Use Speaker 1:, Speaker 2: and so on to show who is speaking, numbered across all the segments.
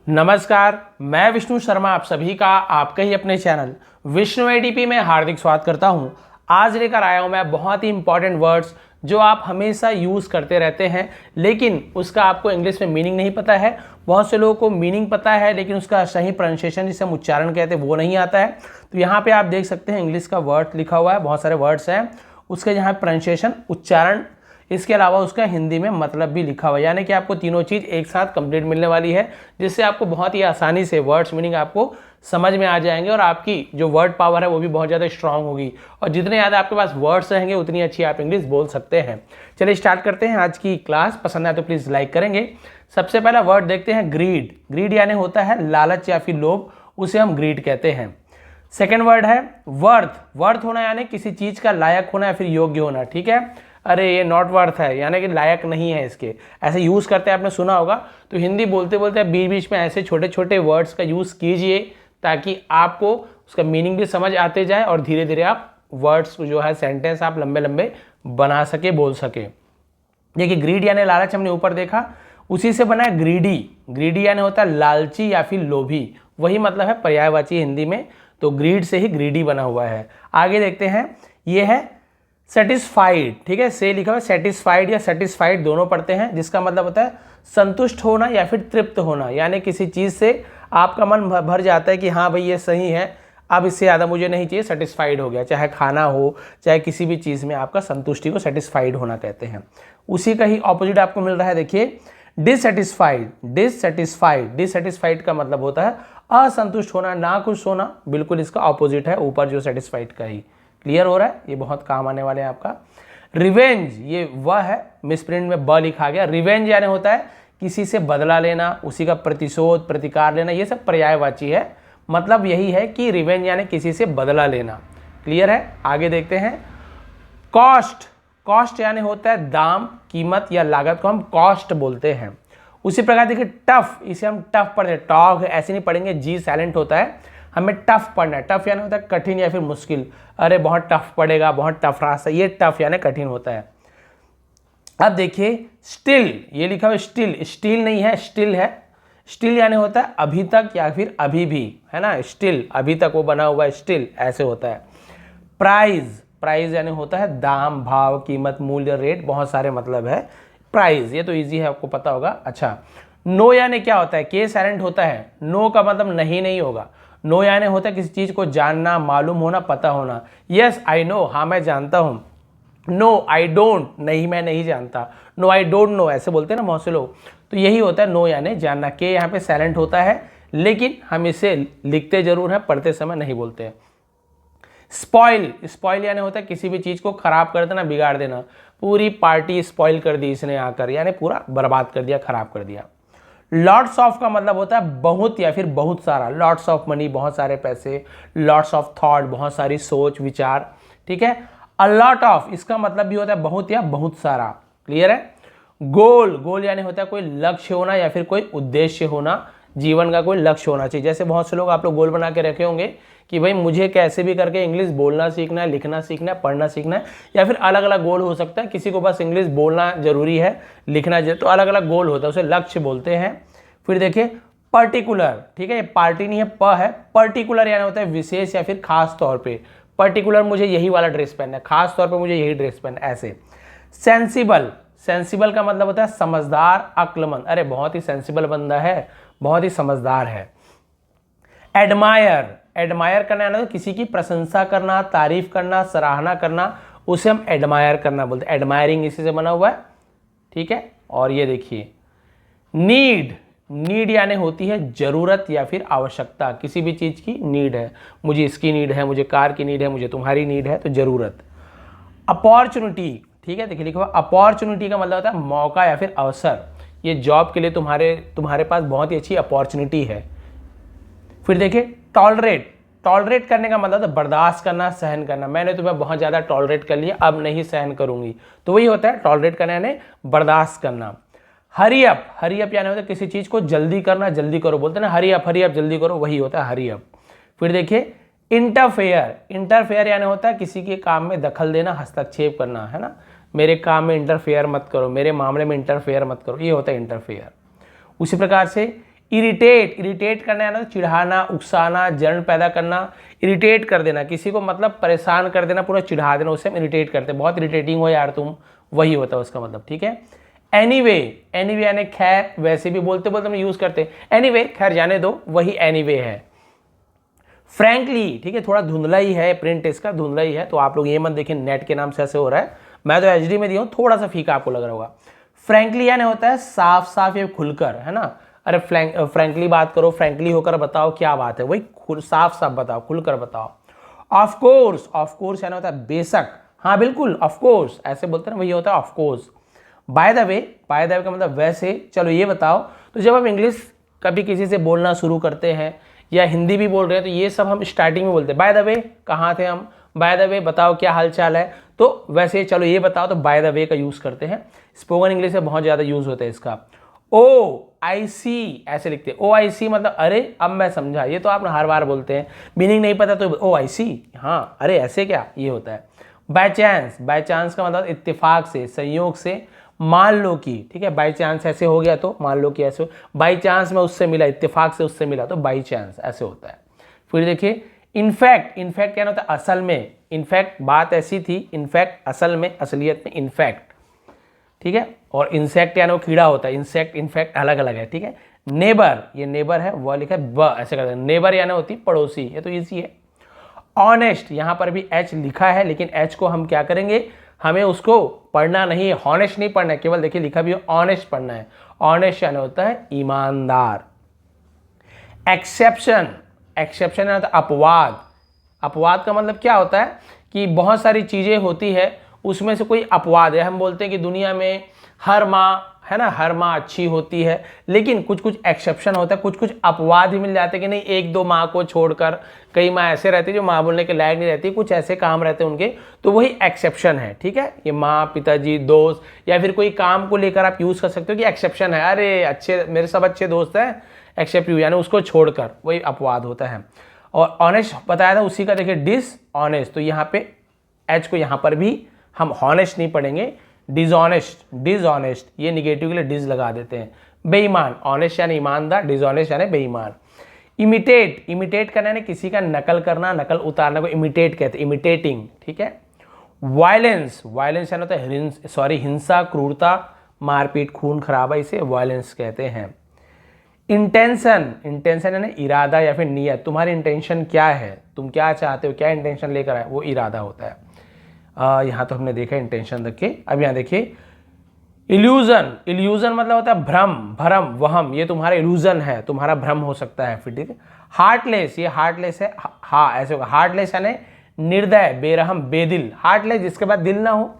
Speaker 1: नमस्कार, मैं विष्णु शर्मा आप सभी का आपके ही अपने चैनल विष्णु एडीपी में हार्दिक स्वागत करता हूं। आज लेकर आया हूं मैं बहुत ही इंपॉर्टेंट वर्ड्स जो आप हमेशा यूज़ करते रहते हैं, लेकिन उसका आपको इंग्लिश में मीनिंग नहीं पता है। बहुत से लोगों को मीनिंग पता है लेकिन उसका सही प्रोनाउंसिएशन जिसे हम उच्चारण कहते हैं वो नहीं आता है। तो यहाँ पर आप देख सकते हैं इंग्लिश का वर्ड लिखा हुआ है, बहुत सारे वर्ड्स हैं, उसके यहाँ प्रोनाउंसिएशन उच्चारण, इसके अलावा उसका हिंदी में मतलब भी लिखा हुआ है, यानी कि आपको तीनों चीज़ एक साथ कंप्लीट मिलने वाली है, जिससे आपको बहुत ही आसानी से वर्ड्स मीनिंग आपको समझ में आ जाएंगे और आपकी जो वर्ड पावर है वो भी बहुत ज़्यादा स्ट्रांग होगी और जितने ज़्यादा आपके पास वर्ड्स रहेंगे उतनी अच्छी आप इंग्लिश बोल सकते हैं। चलिए स्टार्ट करते हैं आज की क्लास। पसंद आए तो प्लीज़ लाइक करेंगे। सबसे पहला वर्ड देखते हैं ग्रीड। ग्रीड यानी होता है लालच या फिर लोभ, उसे हम ग्रीड कहते हैं। सेकेंड वर्ड है वर्थ। वर्थ होना यानी किसी चीज़ का लायक होना या फिर योग्य होना, ठीक है। अरे ये नॉट वर्थ है यानी कि लायक नहीं है, इसके ऐसे यूज़ करते हैं, आपने सुना होगा। तो हिंदी बोलते बोलते बीच बीच में ऐसे छोटे छोटे वर्ड्स का यूज़ कीजिए ताकि आपको उसका मीनिंग भी समझ आते जाए और धीरे धीरे आप वर्ड्स जो है सेंटेंस आप लंबे लंबे बना सके, बोल सके। देखिए ग्रीड यानी लालच हमने ऊपर देखा, उसी से बना है ग्रीडी। ग्रीडी यानी होता है लालची या फिर लोभी, वही मतलब है पर्यायवाची हिंदी में, तो ग्रीड से ही ग्रीडी बना हुआ है। आगे देखते हैं, ये है सेटिस्फाइड, ठीक है, से लिखा हुआ है, सेटिस्फाइड या सेटिस्फाइड दोनों पढ़ते हैं, जिसका मतलब होता है संतुष्ट होना या फिर तृप्त होना, यानी किसी चीज़ से आपका मन भर जाता है कि हाँ भाई ये सही है, अब इससे ज़्यादा मुझे नहीं चाहिए, सेटिस्फाइड हो गया। चाहे खाना हो चाहे किसी भी चीज़ में आपका संतुष्टि को सेटिस्फाइड होना कहते हैं। उसी का ही ऑपोजिट आपको मिल रहा है, देखिए डिससेटिस्फाइड। डिससेटिस्फाइड, डिससेटिस्फाइड का मतलब होता है असंतुष्ट होना, ना खुश होना, बिल्कुल इसका ऑपोजिट है ऊपर जो सेटिस्फाइड का ही। क्लियर हो रहा है, ये बहुत काम आने वाले हैं आपका। रिवेंज, ये वह है, मिसप्रिंट में ब लिखा गया। रिवेंज यानी होता है किसी से बदला लेना, उसी का प्रतिशोध प्रतिकार लेना, ये सब पर्यायवाची है, मतलब यही है कि रिवेंज यानी किसी से बदला लेना। क्लियर है, आगे देखते हैं। कॉस्ट। कॉस्ट यानी होता है दाम, कीमत या लागत को हम कॉस्ट बोलते हैं। उसी प्रकार देखिए टफ, इसे हम टफ पढ़ते हैं, टॉग ऐसे नहीं पढ़ेंगे, जी साइलेंट होता है, हमें टफ पढ़ना है। टफ यानी होता है कठिन या फिर मुश्किल, अरे बहुत टफ पड़ेगा, बहुत टफ रास्ता, ये टफ यानी कठिन होता है। अब देखिए स्टिल, ये लिखा हुआ स्टिल, स्टिल नहीं है स्टिल है। स्टिल यानी होता है अभी तक या फिर अभी भी, है ना, स्टिल अभी तक वो बना हुआ है, स्टिल ऐसे होता है। प्राइज, प्राइज यानी होता है दाम, भाव, कीमत, मूल्य, रेट, बहुत सारे मतलब है प्राइज, ये तो इजी है आपको पता होगा। अच्छा, नो यानी क्या होता है, के साइलेंट होता है, नो का मतलब नहीं नहीं होगा। नो यानी होता है किसी चीज़ को जानना, मालूम होना, पता होना। यस आई नो, हाँ मैं जानता हूँ। नो आई डोंट, नहीं मैं नहीं जानता। नो आई डोंट नो, ऐसे बोलते हैं ना बहुत से लोग, तो यही होता है नो यानी जानना। के यहाँ पे साइलेंट होता है लेकिन हम इसे लिखते जरूर हैं, पढ़ते समय नहीं बोलते हैं। स्पॉइल, स्पॉइल यानी होता है किसी भी चीज़ को खराब कर देना, बिगाड़ देना। पूरी पार्टी स्पॉइल कर दी इसने आकर, यानी पूरा बर्बाद कर दिया, खराब कर दिया। लॉट्स ऑफ का मतलब होता है बहुत या फिर बहुत सारा, लॉट्स ऑफ मनी बहुत सारे पैसे, लॉट्स ऑफ थॉट बहुत सारी सोच विचार, ठीक है। अ लॉट ऑफ, इसका मतलब भी होता है बहुत या बहुत सारा। क्लियर है। गोल, गोल यानी होता है कोई लक्ष्य होना या फिर कोई उद्देश्य होना, जीवन का कोई लक्ष्य होना चाहिए। जैसे बहुत से लोग आप लोग गोल बना के रखे होंगे कि भाई मुझे कैसे भी करके इंग्लिश बोलना सीखना है, लिखना सीखना है, पढ़ना सीखना है, या फिर अलग अलग गोल हो सकता है। किसी को बस इंग्लिश बोलना जरूरी है, लिखना जरूरी, तो अलग अलग गोल होता है, उसे लक्ष्य बोलते हैं। फिर देखिए पर्टिकुलर, ठीक है, ये पार्टी नहीं है, प है। पर्टिकुलर यानी होता है विशेष या फिर खास तौर पे। पर्टिकुलर मुझे यही वाला ड्रेस पहनना है, खास तौर पे मुझे यही ड्रेस पहनना है, ऐसे। सेंसिबल, सेंसिबल का मतलब होता है समझदार, अक्लमंद, अरे बहुत ही सेंसिबल बंदा है, बहुत ही समझदार है। एडमायर, एडमायर करना है ना, तो किसी की प्रशंसा करना, तारीफ करना, सराहना करना, उसे हम एडमायर करना बोलते हैं। एडमायरिंग इसी से बना हुआ है, ठीक है। और ये देखिए नीड, नीड यानी होती है जरूरत या फिर आवश्यकता, किसी भी चीज़ की नीड है, मुझे इसकी नीड है, मुझे कार की नीड है, मुझे तुम्हारी नीड है, तो जरूरत। अपॉर्चुनिटी, ठीक है, देखिए लिखा हुआ अपॉर्चुनिटी का मतलब होता है मौका या फिर अवसर, ये जॉब के लिए तुम्हारे पास बहुत ही अच्छी अपॉर्चुनिटी है। फिर देखिए टॉलरेट, टॉलरेट करने का मतलब है बर्दाश्त करना, सहन करना। मैंने तुम्हें बहुत ज़्यादा टॉलरेट कर लिया, अब नहीं सहन करूंगी, तो वही होता है टॉलरेट करना यानी बर्दाश्त करना। हरी अप, हरी अप यानी होता है किसी चीज़ को जल्दी करना, जल्दी करो बोलते हैं ना, हरी अप जल्दी करो, वही होता है हरी अप। फिर देखिए इंटरफेयर, इंटरफेयर यानी होता है किसी के काम में दखल देना, हस्तक्षेप करना, है ना, मेरे काम में इंटरफेयर मत करो, मेरे मामले में इंटरफेयर मत करो, ये होता है इंटरफेयर। उसी प्रकार से इरिटेट, इरिटेट करना है ना, चिढ़ाना, उकसाना, जलन पैदा करना, इरिटेट कर देना किसी को, मतलब परेशान कर देना, पूरा चिढ़ा देना, उससे हम इरिटेट करते हैं, बहुत इरिटेटिंग हो यार तुम, वही होता है उसका मतलब, ठीक है। एनीवे, एनीवे यानी खैर, वैसे भी बोलते बोलते हम यूज करते हैं एनीवे, खैर जाने दो, वही एनीवे है। फ्रैंकली, ठीक है, थोड़ा धुंधला ही है प्रिंट, इसका धुंधला ही है, तो आप लोग ये मत देखें नेट के नाम से ऐसे हो रहा है, मैं तो एचडी में दिया हूँ, थोड़ा सा फीका आपको लग रहा होगा। फ्रैंकली यानी होता है साफ साफ या खुलकर, है ना। अरे फ्रैंकली बात करो, फ्रैंकली होकर बताओ क्या बात है, वही साफ साफ बताओ, खुलकर बताओ। ऑफ कोर्स, ऑफ कोर्स यानी होता है बेशक, हाँ बिल्कुल, ऑफ कोर्स ऐसे बोलते हैं ना, वही होता है of course. By the way, by the way का मतलब वैसे, चलो ये बताओ, तो जब हम इंग्लिश कभी किसी से बोलना शुरू करते हैं या हिंदी भी बोल रहे हैं, तो ये सब हम स्टार्टिंग में बोलते हैं, बाय द वे कहाँ थे हम, बाय द वे बताओ क्या हाल चाल है, तो वैसे चलो ये बताओ, तो बाय द वे का यूज़ करते हैं। स्पोकन इंग्लिश में बहुत ज़्यादा यूज़ होता है इसका। ओ आई सी ऐसे लिखते हैं, ओ आई सी मतलब अरे अब मैं समझा, ये तो आप हर बार बोलते हैं, मीनिंग नहीं पता तो ओ आई सी, हाँ अरे ऐसे क्या, ये होता है। बाय चांस, बाय चांस का मतलब इत्तेफाक से, संयोग से, मान लो कि, ठीक है, बाई चांस ऐसे हो गया तो मान लो कि ऐसे हो, बाई चांस में उससे मिला, इत्तेफाक से उससे मिला, तो बाई चांस ऐसे होता है। फिर देखिए इनफैक्ट, इनफैक्ट क्या होता है, असल में, इनफैक्ट बात ऐसी थी, इनफैक्ट असल में, असलियत में, इनफैक्ट, ठीक है। और इंसेक्ट यानी वो कीड़ा होता है, इंसेक्ट इनफैक्ट अलग अलग है, ठीक है। नेबर, ये नेबर है, वह लिखा है ब, ऐसे करते हैं, नेबर यानी होती पड़ोसी, ये तो ईजी है। ऑनेस्ट, यहाँ पर भी एच लिखा है, लेकिन एच को हम क्या करेंगे, हमें उसको पढ़ना नहीं है, हॉनेस्ट नहीं पढ़ना है, केवल देखिए लिखा भी है ऑनेस्ट पढ़ना है। ऑनेस्ट यानी होता है ईमानदार। एक्सेप्शन, एक्सेप्शन यानी होता है अपवाद। अपवाद का मतलब क्या होता है कि बहुत सारी चीज़ें होती है, उसमें से कोई अपवाद है। हम बोलते हैं कि दुनिया में हर माँ, है ना, हर माँ अच्छी होती है, लेकिन कुछ कुछ एक्सेप्शन होता है, कुछ कुछ अपवाद ही मिल जाते हैं कि नहीं, एक दो माँ को छोड़कर कई माँ ऐसे रहती है जो माँ बोलने के लायक नहीं रहती, कुछ ऐसे काम रहते हैं उनके, तो वही एक्सेप्शन है, ठीक है। ये माँ, पिताजी, दोस्त, या फिर कोई काम को लेकर आप यूज़ कर सकते हो कि एक्सेप्शन है, अरे अच्छे, मेरे सब अच्छे दोस्त हैं एक्सेप्ट यू, यानी उसको छोड़कर, वही अपवाद होता है। और ऑनेस्ट बताया था उसी का, देखिए डिस ऑनेस्ट, तो यहाँ पे एच को यहाँ पर भी हम हॉनेस्ट नहीं पढ़ेंगे, डिसऑनेस्ट, डिसऑनेस्ट, ये निगेटिव के लिए डिस लगा देते हैं। बेईमान, ऑनेस्ट यानी ईमानदार, डिसऑनेस्ट यानी बेईमान। इमिटेट, इमिटेट करना यानी किसी का नकल करना, नकल उतारना को इमिटेट कहते हैं, इमिटेटिंग, ठीक है। वायलेंस, वायलेंस यानी होता है हिंसा, क्रूरता, मारपीट, खून खराबा, इसे वायलेंस कहते हैं। इंटेंशन, इंटेंशन यानी इरादा या फिर नियत, तुम्हारी इंटेंशन क्या है, तुम क्या चाहते हो, क्या इंटेंशन लेकर आए, वो इरादा होता है। यहाँ तो हमने देखा इंटेंशन रख के। अब यहाँ देखिए इल्यूजन, इल्यूजन मतलब होता है भ्रम, भ्रम, वहम, ये तुम्हारा इल्यूजन है, तुम्हारा भ्रम हो सकता है, फिर ठीक है। हार्टलेस, ये हार्टलेस है, हाँ ऐसे होगा, हार्टलेस यानी निर्दय, बेरहम, बेदिल, हार्टलेस जिसके बाद दिल ना हो,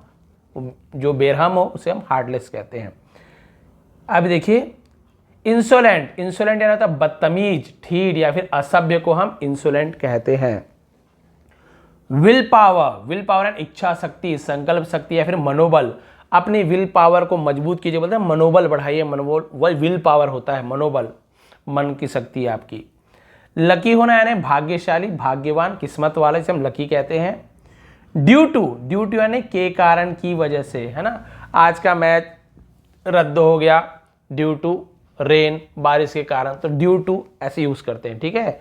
Speaker 1: जो बेरहम हो उसे हम हार्टलेस कहते हैं। अब देखिए इंसोलेंट, इंसोलेंट यानी होता है बदतमीज, ठीठ या फिर असभ्य को हम इंसोलेंट कहते हैं। विल पावर, विल पावर यानी इच्छा शक्ति, संकल्प शक्ति या फिर मनोबल, अपनी विल पावर को मजबूत कीजिए, बोलते हैं मनोबल बढ़ाइए, मनोबल वही विल पावर होता है, मनोबल, मन की शक्ति आपकी। लकी होना यानी भाग्यशाली, भाग्यवान, किस्मत वाला, जिसे हम लकी कहते हैं। ड्यू टू, ड्यू टू यानी के कारण, की वजह से, है ना, आज का मैच रद्द हो गया ड्यू टू रेन, बारिश के कारण, तो ड्यू टू ऐसे यूज करते हैं, ठीक है।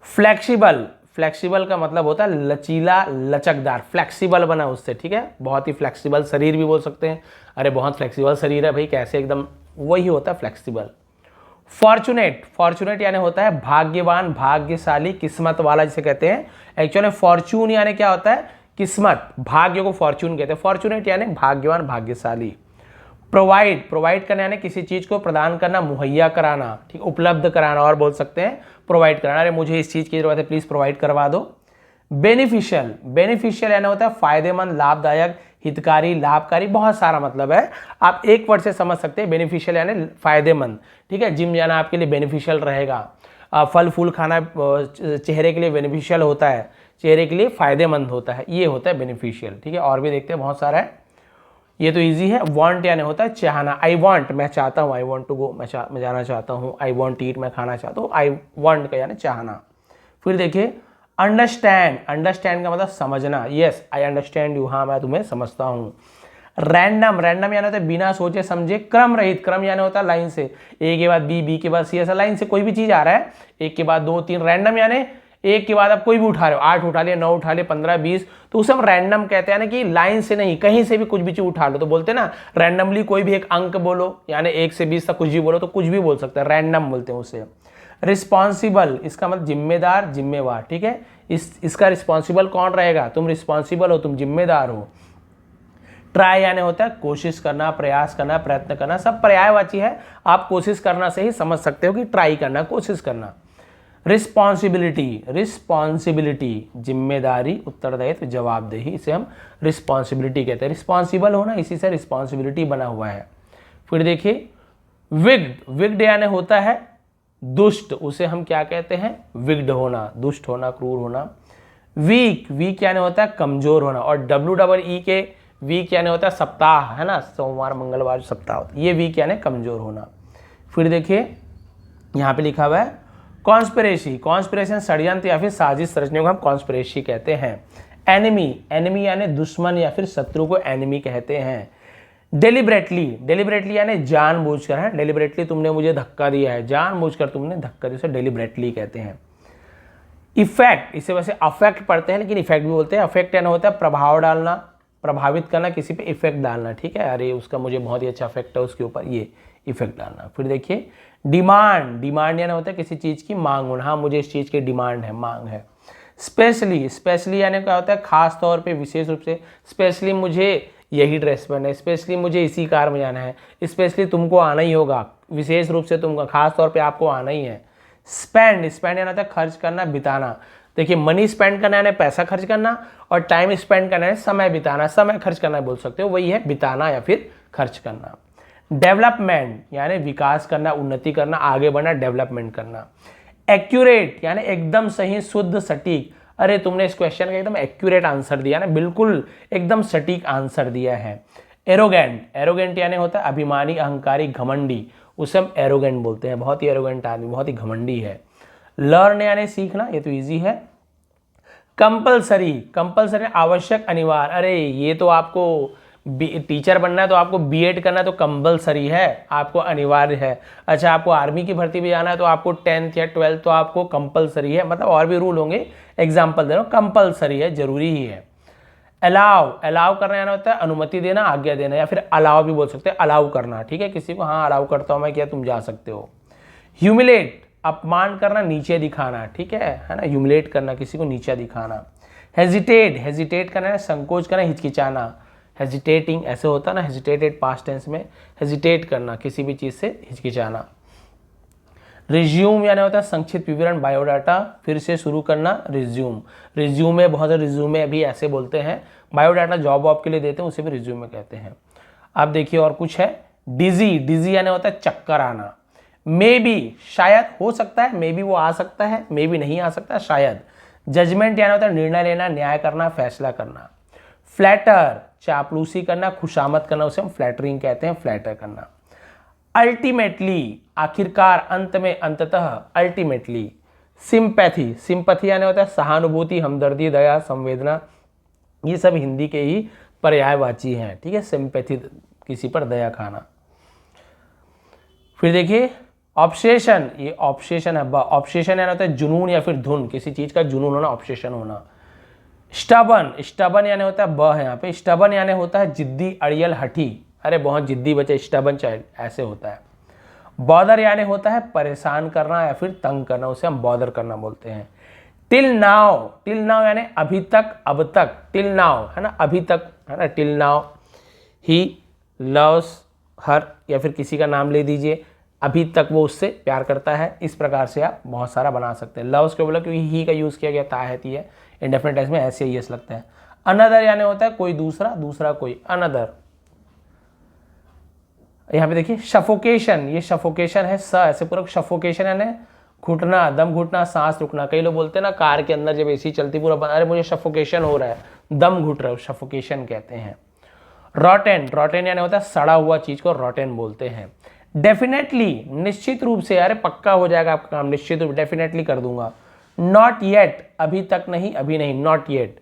Speaker 1: फ्लेक्सिबल, फ्लेक्सिबल का मतलब होता है लचीला, लचकदार, फ्लेक्सिबल बना उससे, ठीक है, बहुत ही फ्लेक्सिबल शरीर भी बोल सकते हैं, अरे बहुत फ्लेक्सिबल शरीर है भाई, कैसे एकदम, वही होता है फ्लेक्सिबल। फॉर्चुनेट, फॉर्चुनेट यानी होता है भाग्यवान, भाग्यशाली, किस्मत वाला जिसे कहते हैं। एक्चुअली फॉर्चून यानी क्या होता है, किस्मत, भाग्य को फॉर्चून कहते हैं, फॉर्चुनेट यानी भाग्यवान, भाग्यशाली। प्रोवाइड, प्रोवाइड करना यानी किसी चीज को प्रदान करना, मुहैया कराना, ठीक, उपलब्ध कराना, और बोल सकते हैं प्रोवाइड कराना, अरे मुझे इस चीज की जरूरत है प्लीज प्रोवाइड करवा दो। बेनिफिशियल, बेनिफिशियल यानी होता है फायदेमंद, लाभदायक, हितकारी, लाभकारी, बहुत सारा मतलब है, आप एक वर्ड से समझ सकते हैं। बेनिफिशियल यानी फायदेमंद, ठीक है, जिम जाना आपके लिए बेनिफिशियल रहेगा, फल फूल खाना चेहरे के लिए बेनिफिशियल होता है, चेहरे के लिए फायदेमंद होता है, ये होता है बेनिफिशियल, ठीक है। और भी देखते हैं, बहुत सारा है, ये तो इजी है। वांट यानी होता है चाहना, आई वांट, मैं चाहता हूँ, आई वांट टू गो, मैं जाना चाहता हूँ, आई वांट ईट, मैं खाना चाहता हूँ, आई वांट का यानी चाहना। फिर देखिए अंडरस्टैंड, अंडरस्टैंड का मतलब समझना, यस आई अंडरस्टैंड यू, हाँ मैं तुम्हें समझता हूँ। रैंडम, रैंडम यानी होता है बिना सोचे समझे क्रम रहित, क्रम यानी होता है लाइन से, ए के बाद बी, बी के बाद सी, ऐसा लाइन से कोई भी चीज आ रहा है, एक के बाद दो तीन। रैंडम यानी एक के बाद आप कोई भी उठा रहे हो, 8 उठा लिया, 9 उठा लिया, 15 20, तो उसे हम रैंडम कहते हैं ना, कि लाइन से नहीं, कहीं से भी कुछ भी चीज उठा लो। तो बोलते हैं ना रैंडमली कोई भी एक अंक बोलो, यानी 1 से 20 तक कुछ भी बोलो, तो कुछ भी बोल सकते हैं, रैंडम बोलते हैं उसे। रिस्पॉन्सिबल, इसका मतलब जिम्मेदार, जिम्मेवार, ठीक है। इसका रिस्पॉन्सिबल कौन रहेगा, तुम रिस्पॉन्सिबल हो, तुम जिम्मेदार हो। ट्राई यानी होता है कोशिश करना, प्रयास करना, प्रयत्न करना, सब पर्यायवाची है। आप कोशिश करना से ही समझ सकते हो कि ट्राई करना, कोशिश करना। रिस्पॉन्सिबिलिटी, रिस्पॉन्सिबिलिटी जिम्मेदारी, उत्तरदायित्व, जवाबदेही, इसे हम रिस्पॉन्सिबिलिटी कहते हैं। रिस्पॉन्सिबल होना, इसी से रिस्पॉन्सिबिलिटी बना हुआ है। फिर देखिए विग्ड, विग्ड यानी होता है दुष्ट, उसे हम क्या कहते हैं, विग्ड होना, दुष्ट होना, क्रूर होना। वीक, वीक यानी होता है कमजोर होना, और WEE के वीक यानी होता है सप्ताह, है ना, सोमवार मंगलवार सप्ताह होता है, ये वीक यानी कमजोर होना। फिर देखिए यहाँ पे लिखा हुआ है कॉन्स्पिरेसी, कॉन्स्पिरेशन षड्यंत्र या फिर साजिश रचने को हम कॉन्स्पिरेसी कहते हैं। एनिमी, एनिमी यानी दुश्मन या फिर शत्रु को एनिमी कहते हैं। डेलिबरेटली, डेलिबरेटली यानी जानबूझकर, है, डेलिबरेटली तुमने मुझे धक्का दिया है, जानबूझकर तुमने धक्का दिया, उसे डेलिबरेटली कहते हैं। इफेक्ट, इसे वैसे अफेक्ट पढ़ते हैं लेकिन इफेक्ट भी बोलते हैं। अफेक्ट यानी होता है प्रभाव डालना, प्रभावित करना, किसी पे इफेक्ट डालना, ठीक है, अरे उसका मुझे बहुत ही अच्छा इफेक्ट है उसके ऊपर, ये इफेक्ट डालना। फिर देखिए डिमांड, डिमांड यानी होता है किसी चीज़ की मांग होना, हाँ मुझे इस चीज़ की डिमांड है, मांग है। स्पेशली, स्पेशली यानी क्या होता है खास तौर पे, विशेष रूप से। स्पेशली मुझे यही ड्रेस पहनना है, स्पेशली मुझे इसी कार में जाना है, स्पेशली तुमको आना ही होगा, विशेष रूप से तुमको, खास तौर पे आपको आना ही है। स्पेंड, स्पेंड यानी होता है खर्च करना, बिताना। देखिए मनी स्पेंड करना यानी पैसा खर्च करना, और टाइम स्पेंड करना है समय बिताना, समय खर्च करना बोल सकते हो, वही है बिताना या फिर खर्च करना। डेवलपमेंट यानी विकास करना, उन्नति करना, आगे बढ़ना, डेवलपमेंट करना। एक्यूरेट यानी एकदम सही, शुद्ध, सटीक, अरे तुमने इस क्वेश्चन का एकदम एक्यूरेट आंसर दिया ना, बिल्कुल एकदम सटीक आंसर दिया है। एरोगेंट, एरोगेंट यानी होता है अभिमानी, अहंकारी, घमंडी, उसे हम एरोगेंट बोलते हैं, बहुत ही एरोगेंट आदमी, बहुत ही घमंडी है। लर्न यानी सीखना, ये तो इजी है। कंपलसरी, कंपलसरी आवश्यक, अनिवार्य, अरे ये तो आपको टीचर बनना है तो आपको बीएड करना है तो कंपलसरी है, आपको अनिवार्य है। अच्छा आपको आर्मी की भर्ती में जाना है तो आपको 10th या 12th तो आपको कंपलसरी है, मतलब और भी रूल होंगे, एग्जाम्पल दे रहा हूँ, कंपलसरी है, जरूरी ही है। अलाउ, अलाउ करना यानी होता है अनुमति देना, आज्ञा देना, या फिर अलाउ भी बोल सकते हैं, अलाउ करना, ठीक है, किसी को, हाँ अलाउ करता हूँ मैं, क्या तुम जा सकते हो। ह्यूमिलेट, अपमान करना, नीचे दिखाना, ठीक है ना, ह्यूमिलेट करना, किसी को नीचा दिखाना। हेजिटेट, हेजिटेट करना है संकोच करना, हिचकिचाना, हेजिटेटिंग ऐसे होता है ना, हेजिटेटेड पास्ट टेंस में, हेजिटेट करना, किसी भी चीज़ से हिचकिचाना। रिज्यूम यानी होता है संक्षिप्त विवरण, बायोडाटा, फिर से शुरू करना, रिज्यूम, रिज्यूमे, बहुत सारे रिज्यूमे अभी ऐसे बोलते हैं, बायोडाटा जॉब वॉब के लिए देते हैं, उसे भी रिज्यूमे कहते हैं। अब देखिए और कुछ है, डिजी, डिजी यानी होता है चक्कर आना। मे बी, शायद हो सकता है, मे बी वो आ सकता है, मे बी नहीं आ सकता, शायद। जजमेंट यानी होता है निर्णय लेना, न्याय करना, फैसला करना। फ्लैटर, चापलूसी करना, खुशामद करना, उसे हम फ्लैटरिंग कहते हैं, फ्लैटर करना। अल्टीमेटली, आखिरकार, अंत में, अंततः, अल्टीमेटली। सिंपैथी, सिंपैथी यानी होता है सहानुभूति, हमदर्दी, दया, संवेदना, ये सब हिंदी के ही पर्यायवाची हैं, ठीक है, सिंपैथी किसी पर दया खाना। फिर देखिए ऑब्सेशन, ये ऑब्सेशन है, ऑब्सेशन यानी होता है जुनून या फिर धुन, किसी चीज का जुनून होना, ऑब्सेशन होना। स्टबन, स्टबन यानी होता है ब है यहाँ पे, स्टबन यानी होता है जिद्दी, अड़ियल, हठी, अरे बहुत जिद्दी बच्चे, स्टबन चाइल्ड, ऐसे होता है। बॉदर यानी होता है परेशान करना या फिर तंग करना, उसे हम बॉदर करना बोलते हैं। टिल नाउ, टिल नाउ यानी अभी तक, अब तक, टिल नाउ है ना, अभी तक, है ना, till now. He loves her, या फिर किसी का नाम ले दीजिए, अभी तक वो उससे प्यार करता है, इस प्रकार से आप बहुत सारा बना सकते हैं। लव्स को बोला क्योंकि ही का यूज किया गया, ता है, इंडेफिनिट टेंस में ऐसे ही यस लगता है। अनदर यानी होता है कोई दूसरा, दूसरा कोई, अनदर। यहाँ पे देखिए सफोकेशन, ये सफोकेशन है, स ऐसे पूरा, सफोकेशन यानी घुटना, दम घुटना, सांस रुकना। कई लोग बोलते हैं ना कार के अंदर जब एसी चलती पूरा, अरे मुझे सफोकेशन हो रहा है, दम घुट रहा है, सफोकेशन कहते हैं। रॉटेन, रॉटेन यानी होता है सड़ा हुआ चीज को रॉटेन बोलते हैं। डेफिनेटली, निश्चित रूप से, अरे पक्का हो जाएगा आपका काम, निश्चित रूप, डेफिनेटली कर दूंगा। नॉट येट, अभी तक नहीं, अभी नहीं, नॉट येट।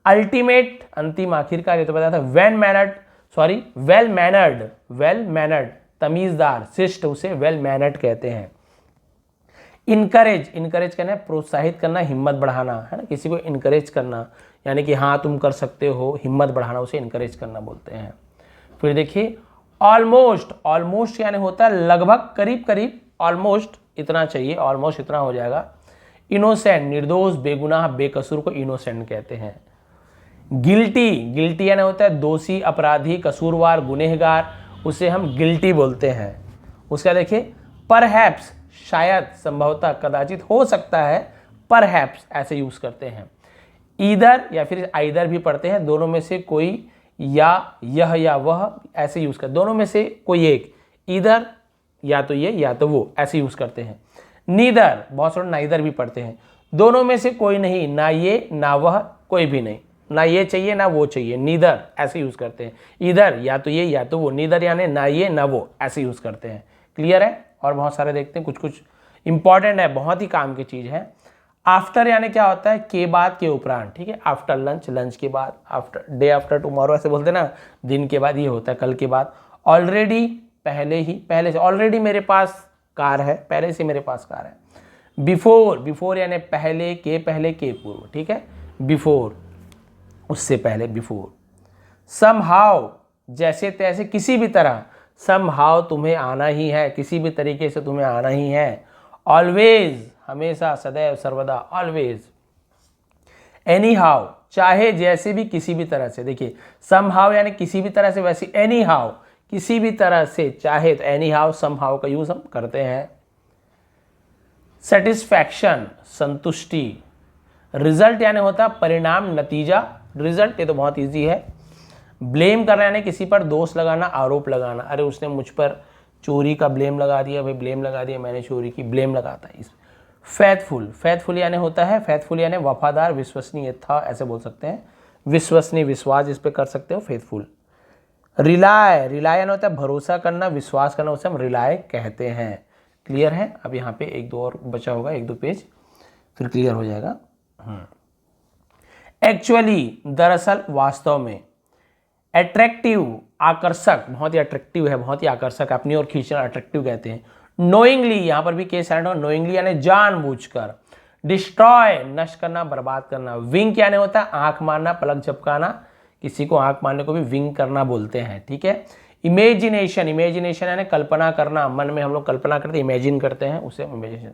Speaker 1: अल्टीमेट, अंतिम, आखिरकार, ये तो बताया था। When mannered, sorry well mannered, well mannered तमीज़दार, शिष्ट, उसे वेल मैनर्ड कहते हैं। इनकरेज, इनकरेज कहना है प्रोत्साहित करना, हिम्मत बढ़ाना, है ना, किसी को इनकरेज करना, यानी कि हाँ तुम कर सकते हो, हिम्मत बढ़ाना, उसे इनकरेज करना बोलते हैं। फिर देखिए ऑलमोस्ट, ऑलमोस्ट यानी होता है लगभग, करीब करीब, ऑलमोस्ट इतना चाहिए, ऑलमोस्ट इतना हो जाएगा। इनोसेंट, निर्दोष, बेगुनाह, बेकसूर को इनोसेंट कहते हैं। गिल्टी, गिल्टी यानी होता है दोषी, अपराधी, कसूरवार, गुनहगार, उसे हम गिल्टी बोलते हैं। उसका देखिए परहैप्स, शायद, संभवतः, कदाचित, हो सकता है, परहैप्स ऐसे यूज करते हैं। ईदर या फिर आइदर भी पढ़ते हैं, दोनों में से कोई, या यह या वह, ऐसे यूज कर, दोनों में से कोई एक, ईदर या तो ये या तो वो, ऐसे यूज करते हैं। नीदर, बहुत सारे नाइदर भी पढ़ते हैं, दोनों में से कोई नहीं, ना ये ना वह, कोई भी नहीं, ना ये चाहिए ना वो चाहिए, नीदर ऐसे यूज करते हैं। इधर या तो ये या तो वो, नीदर यानी ना ये ना वो, ऐसे यूज करते हैं। क्लियर है? और बहुत सारे देखते हैं, कुछ कुछ इंपॉर्टेंट है, बहुत ही काम की चीज है। आफ्टर यानी क्या होता है? के बाद, के उपरांत, ठीक है। आफ्टर लंच, लंच के बाद, आफ्टर डे आफ्टर टुमारो ऐसे बोलते हैं ना, दिन के बाद, ये होता है कल के बाद। ऑलरेडी, पहले ही, पहले से, ऑलरेडी मेरे पास कार है, पहले से मेरे पास कार है। बिफोर, बिफोर यानी पहले, के पहले, के पूर्व, ठीक है, बिफोर, उससे पहले, बिफोर। समहाउ, जैसे तैसे, किसी भी तरह, समहाउ तुम्हें आना ही है, किसी भी तरीके से तुम्हें आना ही है। ऑलवेज, हमेशा, सदैव, सर्वदा, ऑलवेज। एनी हाउ, चाहे जैसे भी, किसी भी तरह से, देखिए समहाउ यानी किसी भी तरह से, वैसे एनी हाउ, किसी भी तरह से, चाहे, तो एनी हाउ, समहाउ का यूज हम करते हैं। सेटिस्फैक्शन, संतुष्टि। रिजल्ट यानी होता है परिणाम, नतीजा, रिजल्ट, ये तो बहुत इजी है। ब्लेम करना यानी किसी पर दोष लगाना, आरोप लगाना, अरे उसने मुझ पर चोरी का ब्लेम लगा दिया, भाई ब्लेम लगा दिया, मैंने चोरी की, ब्लेम लगाता है। फेथफुल, फेथफुल यानी होता है, फेथफुल यानी वफादार, विश्वसनीय था, ऐसे बोल सकते हैं, विश्वसनीय, विश्वास इस पे कर सकते हो, फेथफुल। रिलाय, रिलाय यानी होता है भरोसा करना, विश्वास करना, उसे हम रिलाय कहते हैं। क्लियर है? अब यहाँ पे एक दो और बचा होगा, एक दो पेज, फिर क्लियर हो जाएगा। एक्चुअली, दरअसल, वास्तव में। अट्रैक्टिव, आकर्षक, बहुत ही अट्रैक्टिव है, बहुत ही आकर्षक, अपनी ओर खींचना अट्रैक्टिव कहते हैं। नोइंगली, यहां पर भी केस साइड हो, नोइंगली यानी जानबूझकर। डिस्ट्रॉय, नष्ट करना, बर्बाद करना। विंक यानी होता है आंख मारना, पलक झपकाना, किसी को आंख मारने को भी विंक करना बोलते हैं, ठीक है। इमेजिनेशन, इमेजिनेशन यानी कल्पना करना, मन में हम लोग कल्पना करते हैं, इमेजिन करते हैं, उसे इमेजिनेशन।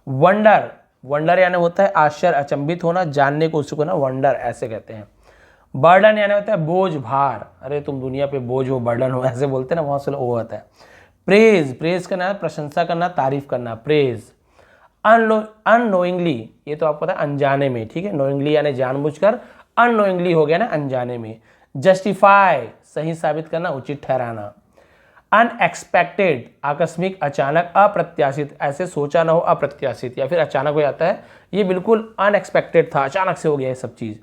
Speaker 1: वंडर, वंडर यानी होता है आश्चर्य, अचंभित होना, जानने को उत्सुक होना, वंडर ऐसे कहते हैं। बर्डन यानी होता है बोझ, भार, अरे तुम दुनिया पे बोझ हो, बर्डन हो, ऐसे बोलते हैं ना, बहुत से लोग, वो होता है। प्रेज, प्रेज करना है प्रशंसा करना, तारीफ करना, प्रेज। अननोइंगली, ये तो आपको पता है अनजाने में, ठीक है, नोइंगली यानी जानबूझकर, अननोइंगली हो गया ना अनजाने में। जस्टिफाई, सही साबित करना, उचित ठहराना। अनएक्सपेक्टेड, आकस्मिक, अचानक, अप्रत्याशित, ऐसे सोचा ना हो, अप्रत्याशित, या फिर अचानक हो जाता है, ये बिल्कुल अनएक्सपेक्टेड था, अचानक से हो गया ये सब चीज।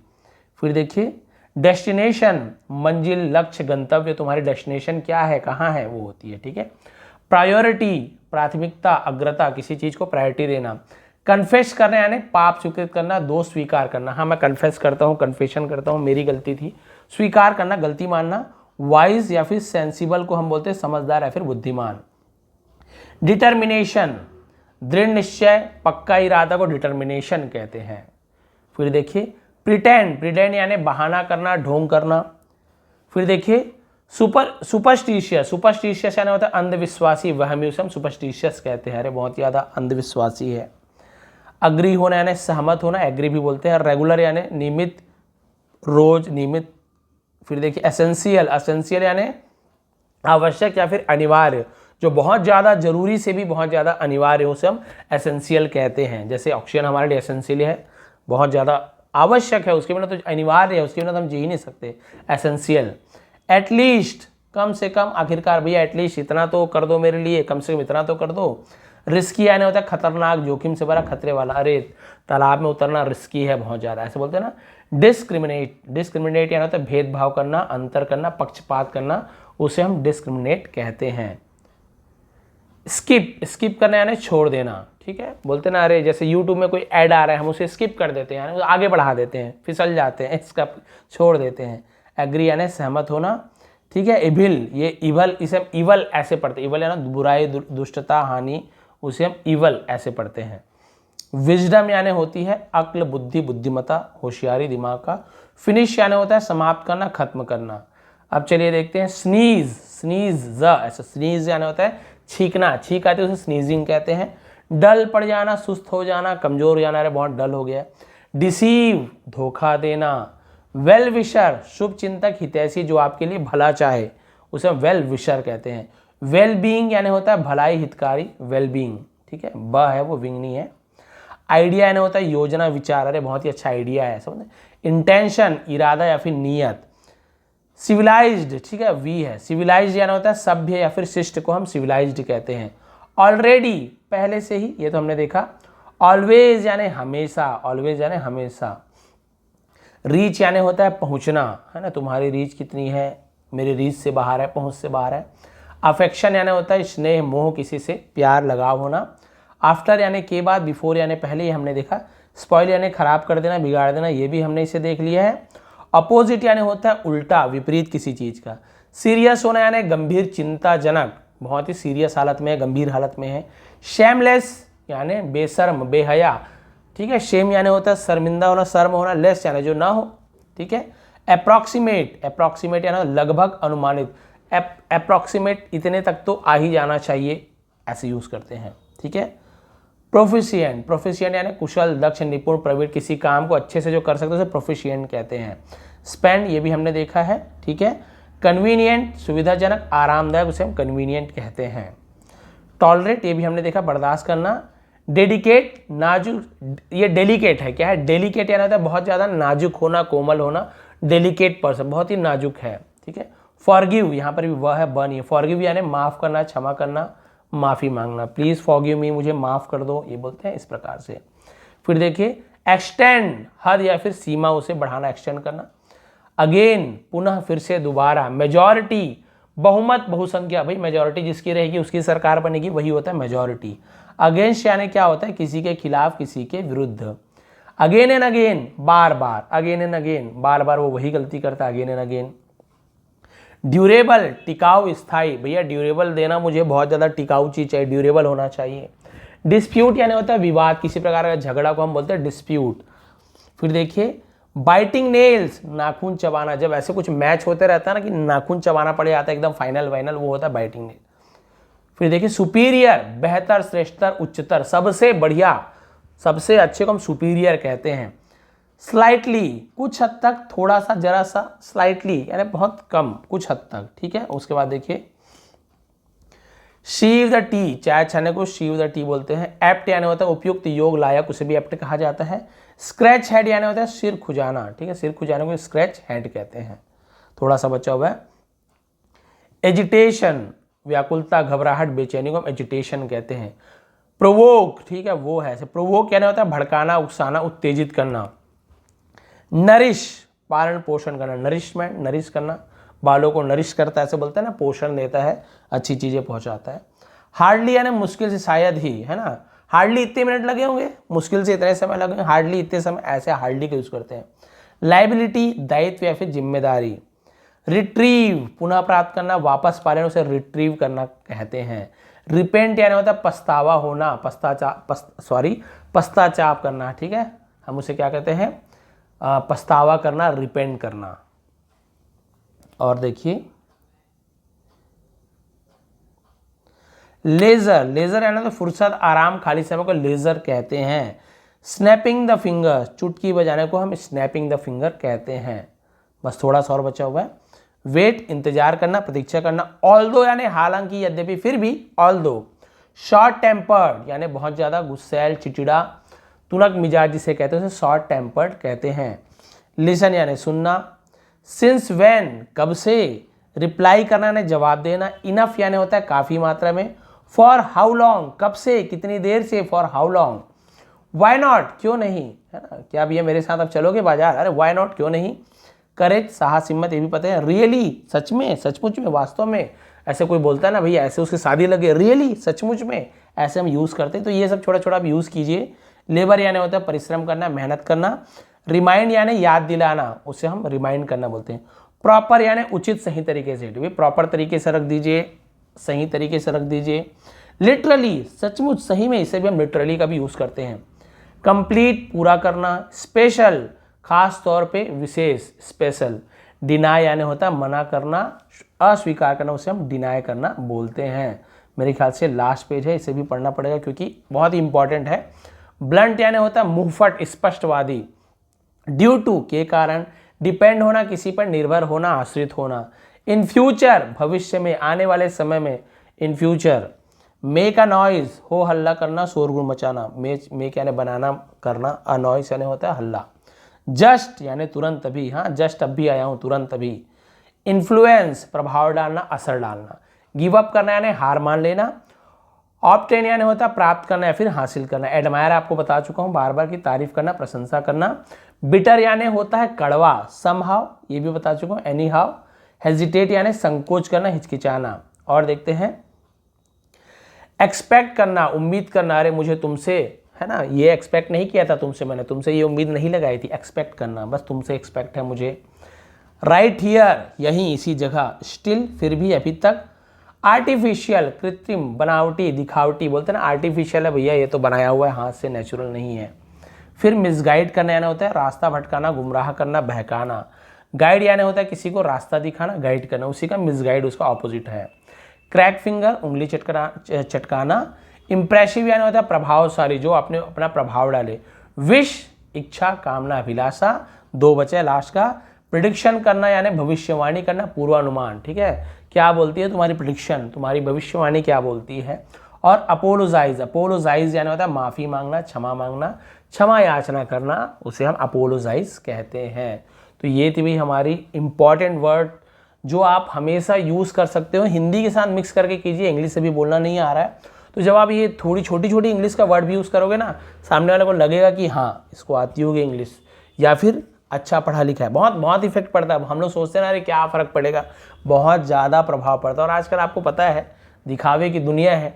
Speaker 1: फिर देखिए डेस्टिनेशन, मंजिल, लक्ष्य, गंतव्य, तुम्हारी डेस्टिनेशन क्या है, कहाँ है, वो होती है, ठीक है। प्रायोरिटी, प्राथमिकता, अग्रता, किसी चीज को प्रायोरिटी देना। कन्फेस करना यानी पाप स्वीकृत करना, दोष स्वीकार करना, हाँ मैं कन्फेस करता हूँ, कन्फेशन करता हूँ, मेरी गलती थी, स्वीकार करना, गलती मानना। वाइज या फिर सेंसिबल को हम बोलते हैं समझदार या फिर बुद्धिमान। डिटर्मिनेशन, दृढ़ निश्चय, पक्का इरादा को डिटर्मिनेशन कहते हैं। फिर देखिए प्रिटेंड, प्रिटेंड यानी बहाना करना, ढोंग करना। फिर देखिए सुपरस्टिशियस, सुपरस्टिशियस यानी होता है अंधविश्वासी, वहमी, उसे हम सुपरस्टिशियस कहते हैं, अरे बहुत ज़्यादा अंधविश्वासी है। अग्री होना यानी सहमत होना, एग्री भी बोलते हैं। रेगुलर यानी नियमित, रोज, नियमित। फिर देखिए एसेंशियल, एसेंशियल यानी आवश्यक या फिर अनिवार्य, जो बहुत ज़्यादा जरूरी से भी बहुत ज़्यादा अनिवार्य हो, उसे हम एसेंशियल कहते हैं। जैसे ऑक्सीजन हमारे लिए एसेंशियल है, बहुत ज़्यादा आवश्यक है, उसके बिना तो अनिवार्य है, उसके बिना तो हम जी ही नहीं सकते, एसेंशियल। एटलीस्ट, कम से कम, आखिरकार भैया एटलीस्ट इतना तो कर दो मेरे लिए, कम से कम इतना तो कर दो। रिस्की यानी होता है खतरनाक, जोखिम से भरा, खतरे वाला, अरे तालाब में उतरना रिस्की है बहुत ज़्यादा, ऐसे बोलते हैं ना। डिस्क्रिमिनेट, डिस्क्रिमिनेट यानी होता है भेदभाव करना, अंतर करना, पक्षपात करना, उसे हम डिस्क्रिमिनेट कहते हैं। स्किप, स्किप करना यानी छोड़ देना, ठीक है, बोलते ना अरे जैसे यूट्यूब में कोई ऐड आ रहा है हम उसे स्किप कर देते हैं, आगे बढ़ा देते हैं, फिसल जाते हैं, इसका छोड़ देते हैं। एग्री यानी सहमत होना। ठीक है। इविल, ये इवल, इसे हम इवल ऐसे पढ़ते हैं, इवल है ना बुराई, दुष्टता, हानि, उसे हम इवल ऐसे पढ़ते हैं। विजडम यानी होती है अक्ल, बुद्धि, बुद्धिमत्ता, होशियारी, दिमाग का। फिनिश यानी होता है समाप्त करना, खत्म करना। अब चलिए देखते हैं स्नीज, स्नीज ऐसा, स्नीज यानी होता है छींकना, छींक आती है उसे स्नीजिंग कहते हैं। डल पड़ जाना, सुस्त हो जाना, कमजोर हो जाना, अरे बहुत डल हो गया। डिसीव, धोखा देना। वेल विशर, शुभ चिंतक, हितैषी, जो आपके लिए भला चाहे, उसे वेल विशर कहते हैं। वेल बीइंग यानी होता है भलाई, हितकारी, वेल बीइंग, ठीक है, ब है वो विंग नहीं है। आइडिया यानी होता है योजना, विचार, अरे बहुत ही अच्छा आइडिया है, समझे। इंटेंशन, इरादा या फिर नियत। सिविलाइज्ड, ठीक है, वी है। सिविलाइज्ड यानी होता है सभ्य या फिर शिष्ट को हम सिविलाइज्ड कहते हैं। ऑलरेडी, पहले से ही, ये तो हमने देखा। ऑलवेज यानी हमेशा, ऑलवेज यानी हमेशा। रीच यानी होता है पहुंचना, है ना, तुम्हारी रीच कितनी है, मेरी रीच से बाहर है, पहुंच से बाहर है। अफेक्शन यानी होता है स्नेह, मोह, किसी से प्यार, लगाव होना। आफ्टर यानी के बाद, बिफोर यानी पहले, ये हमने देखा। स्पॉइल यानी खराब कर देना, बिगाड़ देना, ये भी हमने इसे देख लिया है। अपोजिट यानी होता है उल्टा, विपरीत किसी चीज का। सीरियस होना यानी गंभीर, चिंताजनक, बहुत ही सीरियस हालत में है, गंभीर हालत में है। शेमलेस यानी बेशर्म, बेहया, ठीक है। शेम यानी होता है शर्मिंदा होना, शर्म होना। लेस यानी जो ना हो, ठीक है। अप्रॉक्सीमेट, अप्रॉक्सीमेट यानी लगभग, अनुमानित। अप्रॉक्सीमेट, इतने तक तो आ ही जाना चाहिए, ऐसे यूज करते हैं, ठीक है। प्रोफिशिएंट, प्रोफिशिएंट यानी कुशल, दक्ष, निपुण, प्रवीण, किसी काम को अच्छे से जो कर सकते हैं उसे प्रोफिशिएंट कहते हैं। स्पेंड, ये भी हमने देखा है, ठीक है। कन्वीनियंट, सुविधाजनक, आरामदायक, उसे हम कन्वीनियंट कहते हैं। टॉलरेट, ये भी हमने देखा, बर्दाश्त करना। डेडिकेट, नाजुक, ये डेलिकेट है, क्या है, डेलिकेट यानी होता है बहुत ज़्यादा नाजुक होना, कोमल होना। डेलिकेट पर्सन, बहुत ही नाजुक है, ठीक है। फॉरगिव, यहाँ पर भी वह है, बन, ये फॉरगिव यानी माफ़ करना, क्षमा करना, माफ़ी मांगना। प्लीज़ फॉरगिव मी, मुझे माफ़ कर दो, ये बोलते हैं इस प्रकार से। फिर देखिए एक्सटेंड, हद या फिर सीमा, उसे बढ़ाना, एक्सटेंड करना। अगेन, पुनः, फिर से, दोबारा। मेजॉरिटी, बहुमत, बहुसंख्या, भाई मेजॉरिटी जिसकी रहेगी उसकी सरकार बनेगी, वही होता है मेजॉरिटी। अगेंस्ट यानी क्या होता है, किसी के खिलाफ, किसी के विरुद्ध। अगेन एंड अगेन, बार बार, अगेन एंड अगेन, बार बार वो वही गलती करता है, अगेन एंड अगेन। ड्यूरेबल, टिकाऊ, स्थायी, भैया ड्यूरेबल देना, मुझे बहुत ज़्यादा टिकाऊ चीज़ चाहिए, ड्यूरेबल होना चाहिए। डिस्प्यूट यानी होता है विवाद, किसी प्रकार का झगड़ा को हम बोलते हैं डिस्प्यूट। फिर देखिए बाइटिंग नेल्स, नाखून चबाना, जब ऐसे कुछ मैच होते रहता है ना कि नाखून चबाना पड़ जाता है एकदम फाइनल वाइनल, वो होता है बाइटिंग नेल। फिर देखिए सुपीरियर, बेहतर, श्रेष्ठतर, उच्चतर, सबसे बढ़िया, सबसे अच्छे को हम सुपीरियर कहते हैं। स्लाइटली, कुछ हद तक, थोड़ा सा, जरा सा, स्लाइटली यानी बहुत कम, कुछ हद तक, ठीक है। उसके बाद देखिए शीव द टी, चाय छाने को शीव द टी बोलते हैं। एप्ट यानी होता है उपयुक्त, योग, लायक, उसे भी एप्ट कहा जाता है। स्क्रैच हेड यानी होता है सिर खुजाना, ठीक है, सिर खुजाने को स्क्रैच हेड कहते हैं। थोड़ा सा बचा हुआ है। एजिटेशन, व्याकुलता, घबराहट, बेचैनी को हम एजिटेशन कहते हैं। प्रोवोक, ठीक है, वो है, प्रोवोक यानी होता है भड़काना, उकसाना, उत्तेजित करना। नरिश, पालन पोषण करना, नरिशमेंट, नरिश करना, बालों को नरिश करता है, ऐसे बोलते हैं ना, पोषण देता है, अच्छी चीजें पहुंचाता है। हार्डली यानी मुश्किल से, शायद ही, है ना, हार्डली इतने मिनट लगे होंगे, मुश्किल से इतने समय लगे, हार्डली इतने समय, ऐसे हार्डली का यूज करते हैं। लाइबिलिटी, दायित्व या फिर जिम्मेदारी। रिट्रीव, पुनः प्राप्त करना, वापस पा लेना, उसे रिट्रीव करना कहते हैं। रिपेंट यानी होता है पछतावा होना, पश्चाताप करना, ठीक है, हम उसे क्या कहते हैं, पछतावा करना, रिपेंट करना। और देखिए लेजर, लेजर यानी तो फुर्सत, आराम, खाली समय को लेजर कहते हैं। स्नैपिंग द फिंगर, चुटकी बजाने को हम स्नैपिंग द फिंगर कहते हैं। बस थोड़ा सा और बचा हुआ है। वेट, इंतजार करना, प्रतीक्षा करना। ऑल्दो यानी हालांकि, यद्यपि, फिर भी, ऑल्दो। शॉर्ट टेम्पर्ड यानी बहुत ज्यादा गुस्सैल, चिचिड़ा, तुनक मिजाज जिसे कहते हैं उसे शॉर्ट टेम्पर्ड कहते हैं। लिसन यानी सुनना। सिंस व्हेन, कब से। रिप्लाई करना यानी जवाब देना। इनफ यानी होता है काफी मात्रा में। फॉर हाउ लॉन्ग, कब से, कितनी देर से, for how long. Why not, क्यों नहीं, है ना, क्या भैया मेरे साथ अब चलोगे बाजार, अरे वाई नॉट, क्यों नहीं। करेज, साहस, हिम्मत, ये भी पता है। रियली, सच में, सचमुच में, वास्तव में, ऐसे कोई बोलता है ना भैया ऐसे उसकी शादी लगे, रियली, सचमुच में, ऐसे हम यूज करते हैं, तो ये सब छोटा छोटा आप यूज कीजिए। लेबर यानी होता है परिश्रम करना, मेहनत करना। रिमाइंड यानी याद दिलाना, उसे हम रिमाइंड करना बोलते हैं। प्रॉपर यानी उचित सही तरीके से, ठीक है, प्रॉपर तरीके से रख दीजिए, सही तरीके से रख दीजिए। लिटरली, सचमुच सही में, इसे भी हम लिटरली का भी यूज करते हैं। कंप्लीट, पूरा करना। स्पेशल, खास तौर पे, विशेष, स्पेशल। डिनाई यानी होता है मना करना, अस्वीकार करना, उसे हम डिनाई करना बोलते हैं। मेरे ख्याल से लास्ट पेज है, इसे भी पढ़ना पड़ेगा क्योंकि बहुत ही इंपॉर्टेंट है। ब्लंट यानी होता है मुंहफट, स्पष्टवादी। ड्यू टू, के कारण। डिपेंड होना, किसी पर निर्भर होना, आश्रित होना। इन फ्यूचर, भविष्य में, आने वाले समय में, in future. Make a noise, हो हल्ला करना, शोरगुल मचाना। मेक यानी बनाना, करना। अ नॉइज यानी होता है हल्ला। जस्ट यानी तुरंत अभी, हाँ जस्ट अभी आया हूँ, तुरंत अभी। इन्फ्लुएंस, प्रभाव डालना, असर डालना। गिव अप करना यानी हार मान लेना। ऑब्टेन यानी होता है प्राप्त करना या फिर हासिल करना। एडमायर आपको बता चुका हूँ बार बार, की तारीफ करना, प्रशंसा करना। बिटर यानी होता है कड़वा, समहाउ, ये भी बता चुका हूँ, एनी हाउ। हेजिटेट यानी संकोच करना, हिचकिचाना। और देखते हैं, एक्सपेक्ट करना, उम्मीद करना, अरे मुझे तुमसे, है ना, ये एक्सपेक्ट नहीं किया था तुमसे, मैंने तुमसे ये उम्मीद नहीं लगाई थी। एक्सपेक्ट करना, बस तुमसे एक्सपेक्ट है मुझे। राइट हियर, यहीं, इसी जगह। स्टिल, फिर भी, अभी तक। आर्टिफिशियल, कृत्रिम, बनावटी, दिखावटी, बोलते हैं ना आर्टिफिशियल है भैया, ये तो बनाया हुआ है, हाथ से, नेचुरल नहीं है। फिर मिसगाइड करना यानी होता है रास्ता भटकाना, गुमराह करना, बहकाना। गाइड यानी होता है किसी को रास्ता दिखाना, गाइड करना, उसी का मिसगाइड उसका ऑपोजिट है। क्रैक फिंगर, उंगली चटकाना। इंप्रेसिव यानी होता है प्रभावशाली, जो आपने अपना प्रभाव डाले। विश, इच्छा, कामना, अभिलाषा। 2 बचे लास्ट का। प्रिडिक्शन करना यानी भविष्यवाणी करना, पूर्वानुमान, ठीक है, क्या बोलती है तुम्हारी प्रिडिक्शन, तुम्हारी भविष्यवाणी क्या बोलती है। और अपोलोजाइज, अपोलोजाइज यानी होता है माफी मांगना, क्षमा मांगना, क्षमा याचना करना, उसे हम अपोलोजाइज कहते हैं। तो ये थी भी हमारी इंपॉर्टेंट वर्ड जो आप हमेशा यूज़ कर सकते हो। हिंदी के साथ मिक्स करके कीजिए, इंग्लिश से भी बोलना नहीं आ रहा है तो जब आप ये थोड़ी छोटी छोटी इंग्लिश का वर्ड भी यूज़ करोगे ना, सामने वाले को लगेगा कि हाँ इसको आती होगी इंग्लिश, या फिर अच्छा पढ़ा लिखा है। बहुत बहुत इफेक्ट पड़ता है। हम लोग सोचते हैं ना अरे क्या फ़र्क पड़ेगा, बहुत ज़्यादा प्रभाव पड़ता है। और आजकल आपको पता है दिखावे की दुनिया है,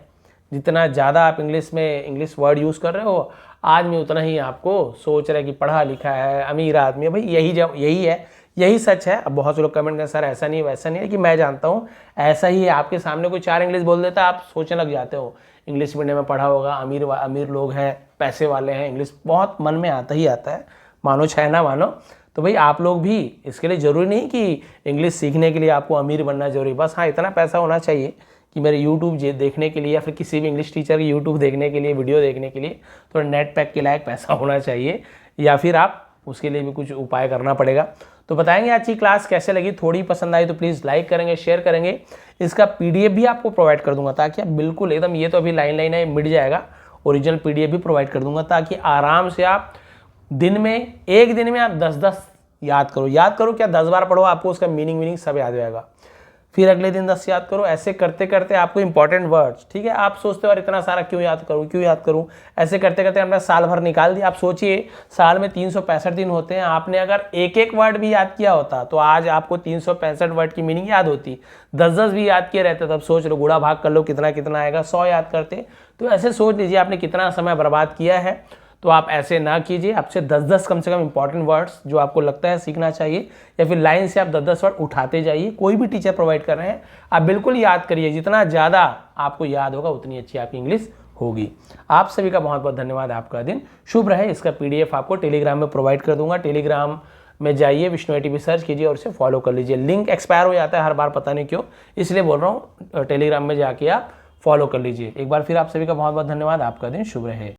Speaker 1: जितना ज़्यादा आप इंग्लिश में इंग्लिश वर्ड यूज़ कर रहे हो, आदमी उतना ही आपको सोच रहा है कि पढ़ा लिखा है, अमीर आदमी है। भाई यही है, यही सच है। अब बहुत से लोग कमेंट करें सर ऐसा नहीं वैसा नहीं है, कि मैं जानता हूँ ऐसा ही है। आपके सामने कोई 4 इंग्लिश बोल देता है, आप सोचने लग जाते हो इंग्लिश मीडियम में पढ़ा होगा, अमीर लोग हैं, पैसे वाले हैं, इंग्लिश बहुत मन में आता ही आता है, मानो चाहे ना मानो। तो भाई आप लोग भी, इसके लिए ज़रूरी नहीं कि इंग्लिश सीखने के लिए आपको अमीर बनना जरूरी, बस हाँ इतना पैसा होना चाहिए कि मेरे यूट्यूब देखने के लिए या फिर किसी भी इंग्लिश टीचर की यूट्यूब देखने के लिए, वीडियो देखने के लिए थोड़ा नेट पैक के लायक पैसा होना चाहिए, या फिर आप उसके लिए भी कुछ उपाय करना पड़ेगा। तो बताएंगे आज की क्लास कैसे लगी, थोड़ी पसंद आई तो प्लीज़ लाइक करेंगे, शेयर करेंगे। इसका PDF भी आपको प्रोवाइड कर दूंगा ताकि आप बिल्कुल एकदम, ये तो अभी लाइन है मिट जाएगा, ओरिजिनल PDF भी प्रोवाइड कर दूंगा ताकि आराम से आप एक दिन में आप 10-10 याद करो क्या 10 बार पढ़ो, आपको उसका मीनिंग सब याद हो जाएगा। फिर अगले दिन 10 याद करो, ऐसे करते करते आपको इंपॉर्टेंट वर्ड्स, ठीक है, आप सोचते हो और इतना सारा क्यों याद करूं, ऐसे करते करते हमने साल भर निकाल दिया। आप सोचिए साल में 365 दिन होते हैं, आपने अगर एक वर्ड भी याद किया होता तो आज आपको 365 वर्ड की मीनिंग याद होती। 10-10 भी याद किए रहते तब सोच लो, गुणा भाग कर लो कितना कितना आएगा, 100 याद करते। तो ऐसे सोच लीजिए आपने कितना समय बर्बाद किया है। तो आप ऐसे ना कीजिए, आपसे 10-10 कम से कम इंपॉर्टेंट वर्ड्स जो आपको लगता है सीखना चाहिए, या फिर लाइन से आप 10-10 वर्ड उठाते जाइए। कोई भी टीचर प्रोवाइड कर रहे हैं, आप बिल्कुल याद करिए, जितना ज़्यादा आपको याद होगा उतनी अच्छी आपकी इंग्लिश होगी। आप सभी का बहुत बहुत धन्यवाद, आपका दिन शुभ रहे। इसका PDF आपको टेलीग्राम में प्रोवाइड कर दूंगा। टेलीग्राम में जाइए, विष्णु ITP सर्च कीजिए और उसे फॉलो कर लीजिए। लिंक एक्सपायर हो जाता है हर बार, पता नहीं क्यों, इसलिए बोल रहा हूँ, टेलीग्राम में जाके आप फॉलो कर लीजिए। एक बार फिर आप सभी का बहुत बहुत धन्यवाद, आपका दिन शुभ रहे।